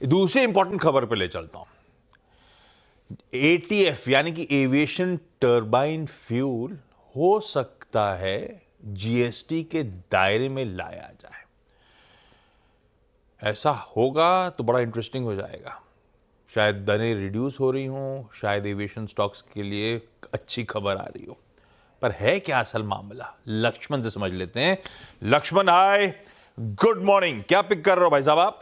दूसरी इंपॉर्टेंट खबर पे ले चलता हूं। एटीएफ यानी कि एविएशन टर्बाइन फ्यूल हो सकता है जीएसटी के दायरे में लाया जाए। ऐसा होगा तो बड़ा इंटरेस्टिंग हो जाएगा। शायद दरें रिड्यूस हो रही हों, शायद एविएशन स्टॉक्स के लिए अच्छी खबर आ रही हो, पर है क्या असल मामला, लक्ष्मण से समझ लेते हैं। लक्ष्मण, हाय, गुड मॉर्निंग। क्या पिक कर रहे हो भाई साहब आप?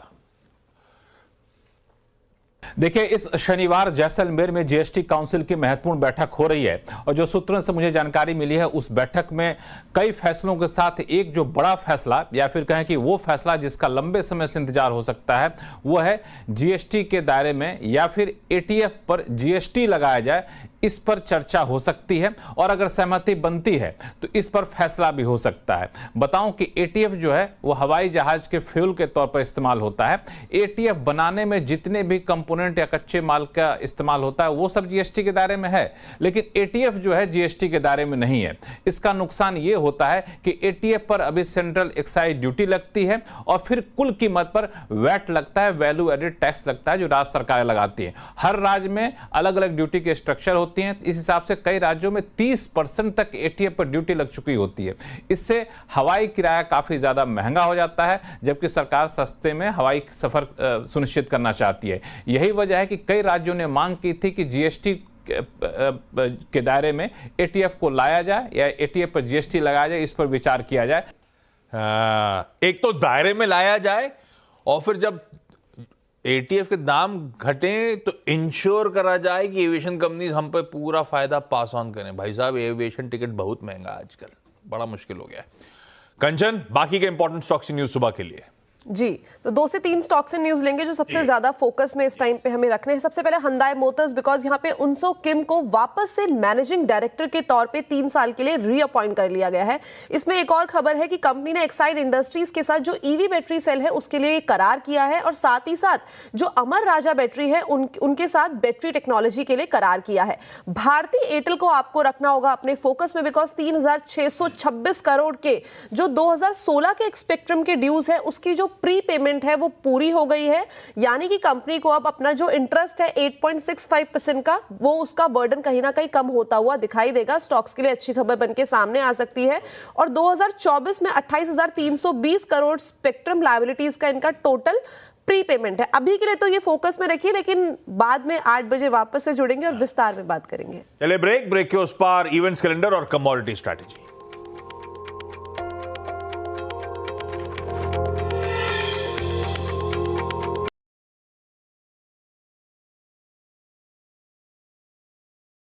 देखिए, इस शनिवार जैसलमेर में जीएसटी काउंसिल की महत्वपूर्ण बैठक हो रही है और जो सूत्रों से मुझे जानकारी मिली है, उस बैठक में कई फैसलों के साथ एक जो बड़ा फैसला या फिर कहें कि वो फैसला जिसका लंबे समय से इंतजार हो सकता है, वो है जीएसटी के दायरे में या फिर एटीएफ पर जीएसटी लगाया जाए। इस पर चर्चा हो सकती है और अगर सहमति बनती है तो इस पर फैसला भी हो सकता है। बताऊं कि एटीएफ जो है वो हवाई जहाज के फ्यूल के तौर पर इस्तेमाल होता है। एटीएफ बनाने में जितने भी कंपोनेंट या कच्चे माल का इस्तेमाल होता है वो सब जीएसटी के दायरे में है, लेकिन एटीएफ जो है जीएसटी के दायरे में नहीं है। इसका नुकसान ये होता है कि एटीएफ पर अभी सेंट्रल एक्साइज ड्यूटी लगती है और फिर कुल कीमत पर वैट लगता है, वैल्यू एडेड टैक्स लगता है, जो राज्य सरकारें लगाती है। हर राज्य में अलग अलग ड्यूटी के स्ट्रक्चर होती हैं। इस हिसाब से कई राज्यों में 30% तक एटीएफ पर ड्यूटी लग चुकी होती है। इससे हवाई किराया काफी ज्यादा महंगा हो जाता है, जबकि सरकार सस्ते में हवाई सफर सुनिश्चित करना चाहती है। यही वजह है कि कई राज्यों ने मांग की थी कि जीएसटी के दायरे में एटीएफ को लाया जाए या एटीएफ पर जीएसटी लगाया जाए, इस पर विचार किया जाए। एक तो दायरे में लाया जाए और फिर जब एटीएफ के दाम घटे तो इंश्योर करा जाए कि एविएशन कंपनीज हम पे पूरा फायदा पास ऑन करें। भाई साहब, एविएशन टिकट बहुत महंगा आजकल, बड़ा मुश्किल हो गया है। कंचन, बाकी के इंपॉर्टेंट स्टॉक्स न्यूज सुबह के लिए। जी, तो 2 से 3 स्टॉक्स एंड न्यूज लेंगे जो सबसे ज्यादा फोकस में इस टाइम पे हमें रखने हैं। सबसे पहले Hyundai मोटर्स, बिकॉज यहाँ पे उनसो किम को वापस से मैनेजिंग डायरेक्टर के तौर पे 3 साल के लिए रीअपॉइंट कर लिया गया है। इसमें एक और खबर है कि कंपनी ने एक्साइड इंडस्ट्रीज के साथ जो ईवी बैटरी सेल है उसके लिए करार किया है और साथ ही साथ जो अमर राजा बैटरी है उनके साथ बैटरी टेक्नोलॉजी के लिए करार किया है। भारती एयरटेल को आपको रखना होगा अपने फोकस में, बिकॉज 3626 करोड़ के जो 2016 के स्पेक्ट्रम के ड्यूज है उसकी जो प्री पेमेंट है वो पूरी हो गई है। यानी कि कंपनी को अब अपना जो इंटरेस्ट है 8.65% का, वो उसका बर्डन कहीं ना कहीं कम होता हुआ दिखाई देगा। स्टॉक्स के लिए अच्छी खबर बनके सामने आ सकती है। और 2024 में 28,320 करोड़ स्पेक्ट्रम लायबिलिटीज का इनका टोटल प्री पेमेंट है। अभी के लिए तो ये फोकस में रखिए, लेकिन बाद में 8 बजे वापस से जुड़ेंगे और विस्तार में बात करेंगे। चलिए ब्रेक के उस पार इवेंट्स कैलेंडर और कमोडिटी स्ट्रैटेजी।